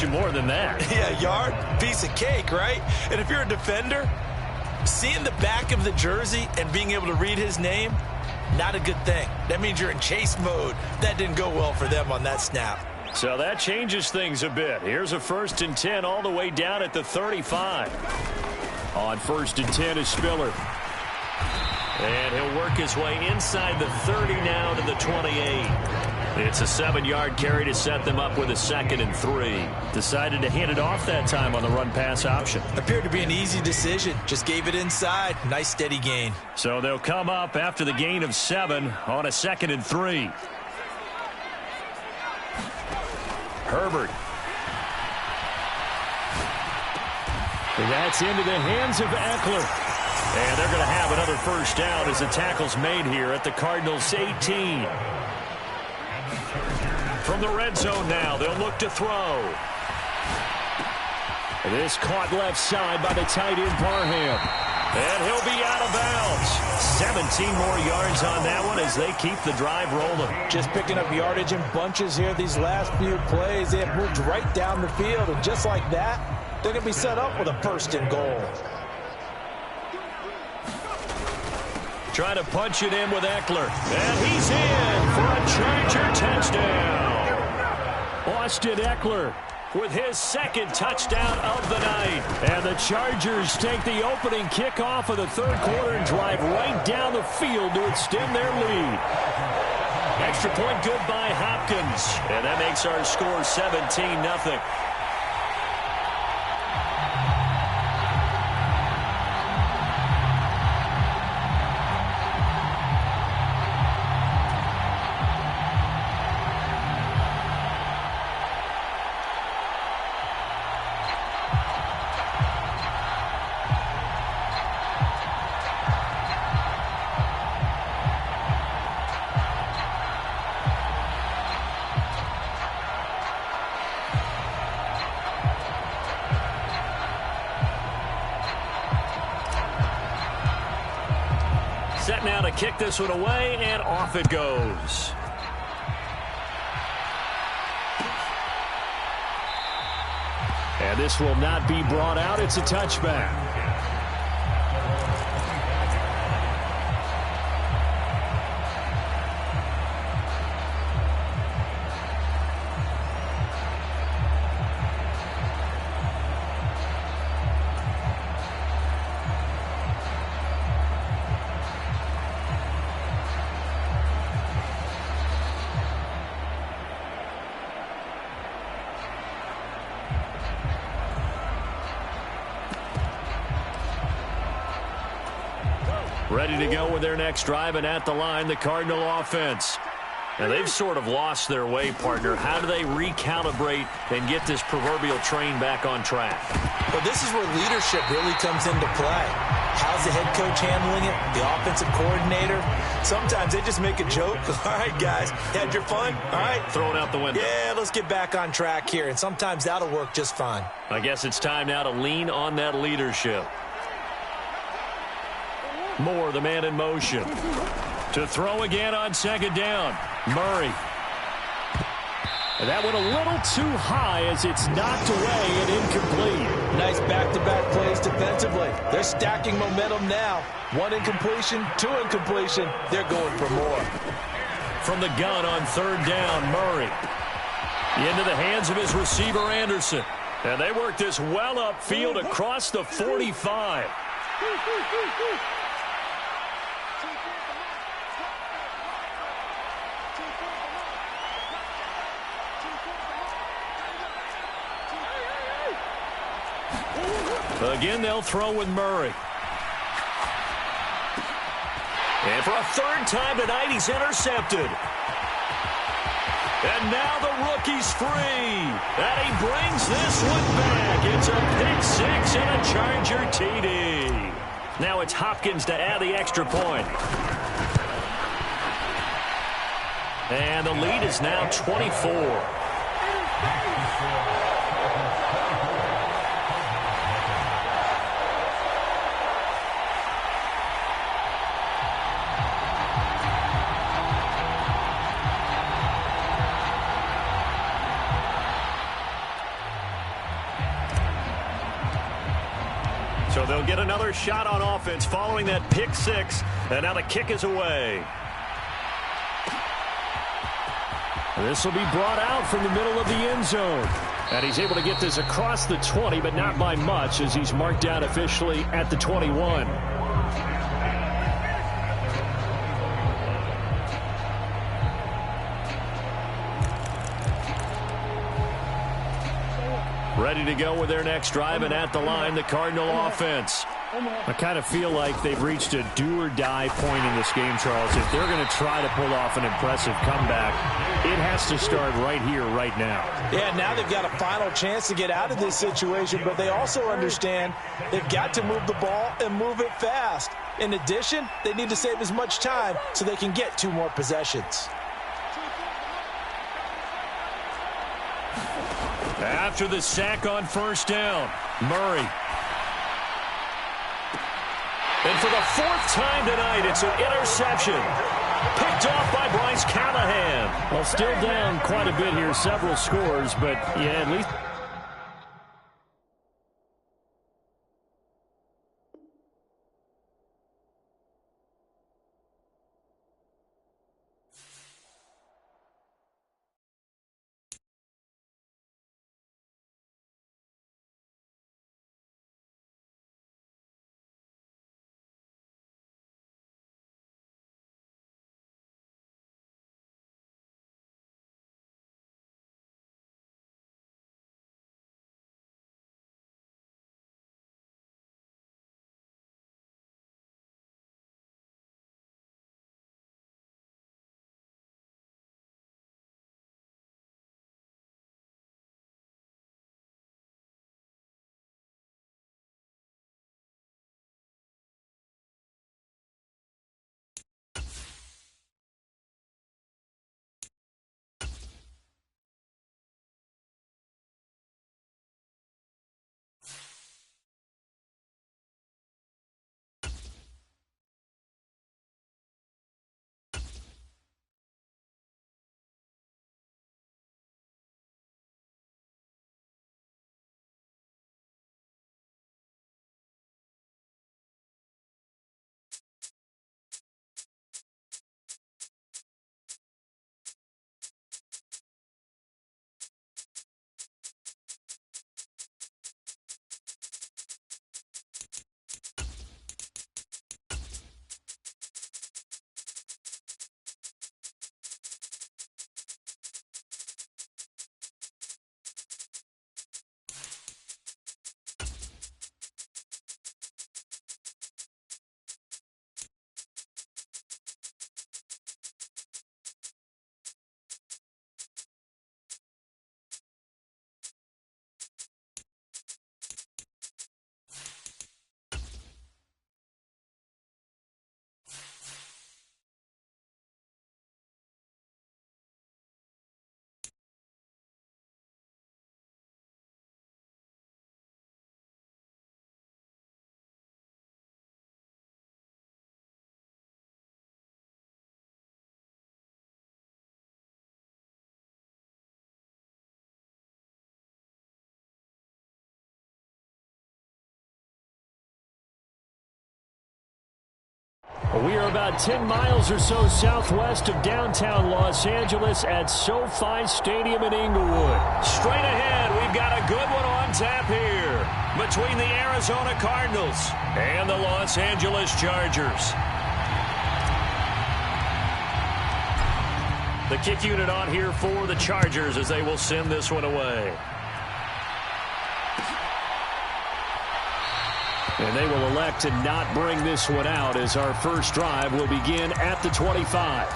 more than that. Yeah, yard, piece of cake, right? And if you're a defender, seeing the back of the jersey and being able to read his name, not a good thing. That means you're in chase mode. That didn't go well for them on that snap. So that changes things a bit. Here's a 1st and 10 all the way down at the 35. On 1st and 10 is Spiller. And he'll work his way inside the 30 now to the 28. It's a 7-yard carry to set them up with a 2nd and 3. Decided to hand it off that time on the run-pass option. Appeared to be an easy decision. Just gave it inside. Nice steady gain. So they'll come up after the gain of 7 on a 2nd and 3. Herbert. That's into the hands of Eckler. And they're going to have another first down as the tackle's made here at the Cardinals' 18. From the red zone now, they'll look to throw. This caught left side by the tight end Parham. And he'll be out of bounds. 17 more yards on that one as they keep the drive rolling. Just picking up yardage in bunches here these last few plays. They have moved right down the field, and just like that, they're going to be set up with a 1st and goal. Trying to punch it in with Eckler. And he's in for a Charger touchdown. Austin Eckler with his 2nd touchdown of the night. And the Chargers take the opening kickoff of the 3rd quarter and drive right down the field to extend their lead. Extra point good by Hopkins. And that makes our score 17-0. Set now to kick this one away, and off it goes. And this will not be brought out. It's a touchback. Ready to go with their next drive, and at the line, the Cardinal offense. And they've sort of lost their way, partner. How do they recalibrate and get this proverbial train back on track? Well, this is where leadership really comes into play. How's the head coach handling it? The offensive coordinator? Sometimes they just make a joke. All right, guys, had your fun? All right. Throw it out the window. Yeah, let's get back on track here. And sometimes that'll work just fine. I guess it's time now to lean on that leadership. Moore, the man in motion. To throw again on 2nd down. Murray. And that went a little too high as it's knocked away and incomplete. Nice back-to-back plays defensively. They're stacking momentum now. 1 incompletion, 2 incompletion. They're going for more. From the gun on 3rd down, Murray. Into the hands of his receiver, Anderson. And they work this well upfield across the 45. Again, they'll throw with Murray. And for a 3rd time tonight, he's intercepted. And now the rookie's free. And he brings this one back. It's a pick 6 and a Charger TD. Now it's Hopkins to add the extra point. And the lead is now 24. So they'll get another shot on offense following that pick six. And now the kick is away. This will be brought out from the middle of the end zone. And he's able to get this across the 20, but not by much, as he's marked down officially at the 21. Ready to go with their next drive, and at the line, the Cardinal offense. I kind of feel like they've reached a do-or-die point in this game, Charles. If they're going to try to pull off an impressive comeback, it has to start right here, right now. Yeah, now they've got a final chance to get out of this situation, but they also understand they've got to move the ball and move it fast. In addition, they need to save as much time so they can get 2 more possessions. After the sack on first down, Murray. And for the 4th time tonight, it's an interception. Picked off by Bryce Callahan. Well, still down quite a bit here, several scores, but yeah, at least... We are about 10 miles or so southwest of downtown Los Angeles at SoFi Stadium in Inglewood. Straight ahead, we've got a good one on tap here between the Arizona Cardinals and the Los Angeles Chargers. The kick unit on here for the Chargers as they will send this one away. And they will elect to not bring this one out as our first drive will begin at the 25.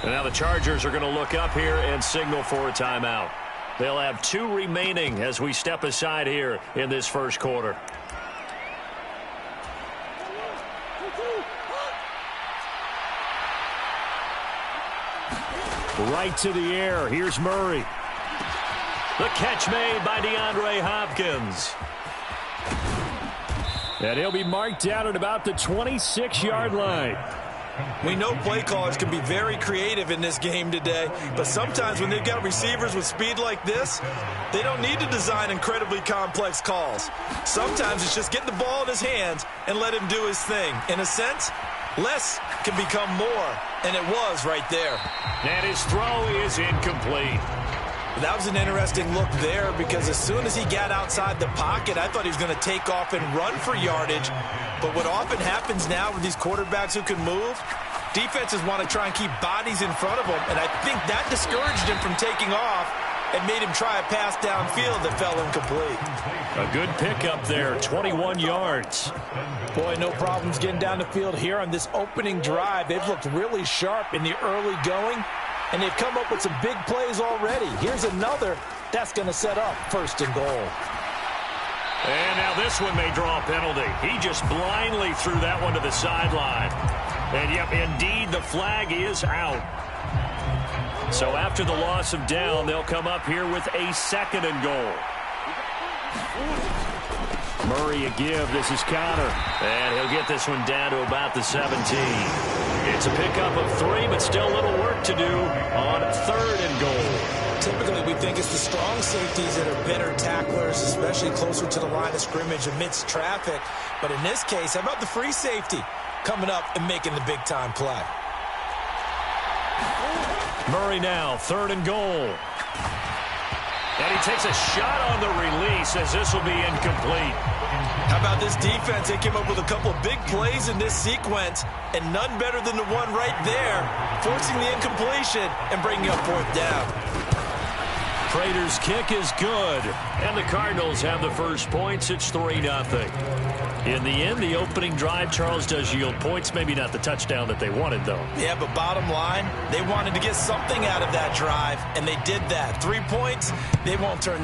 And now the Chargers are going to look up here and signal for a timeout. They'll have 2 remaining as we step aside here in this first quarter. Right to the air. Here's Murray. The catch made by DeAndre Hopkins. And he'll be marked down at about the 26-yard line. We know play callers can be very creative in this game today, but sometimes when they've got receivers with speed like this, they don't need to design incredibly complex calls. Sometimes it's just get the ball in his hands and let him do his thing. In a sense, less can become more, and it was right there. And his throw is incomplete. That was an interesting look there because as soon as he got outside the pocket, I thought he was going to take off and run for yardage. But what often happens now with these quarterbacks who can move, defenses want to try and keep bodies in front of them, and I think that discouraged him from taking off and made him try a pass downfield that fell incomplete. A good pickup there, 21 yards. Boy, no problems getting down the field here on this opening drive. They've looked really sharp in the early going, and they've come up with some big plays already. Here's another that's going to set up 1st and goal. And now this one may draw a penalty. He just blindly threw that one to the sideline. And, yep, indeed, the flag is out. So after the loss of down, they'll come up here with a 2nd and goal. Murray a give. This is Connor. And he'll get this one down to about the 17. It's a pickup of 3, but still a little work to do on 3rd and goal. Typically, we think it's the strong safeties that are better tacklers, especially closer to the line of scrimmage amidst traffic. But in this case, how about the free safety coming up and making the big-time play? Murray now, 3rd and goal. And he takes a shot on the release as this will be incomplete. How about this defense? They came up with a couple of big plays in this sequence, and none better than the one right there, forcing the incompletion and bringing up 4th down. Prater's kick is good, and the Cardinals have the first points. It's 3-0. In the end, the opening drive, Charles, does yield points. Maybe not the touchdown that they wanted, though. Yeah, but bottom line, they wanted to get something out of that drive, and they did that. 3 points, they won't turn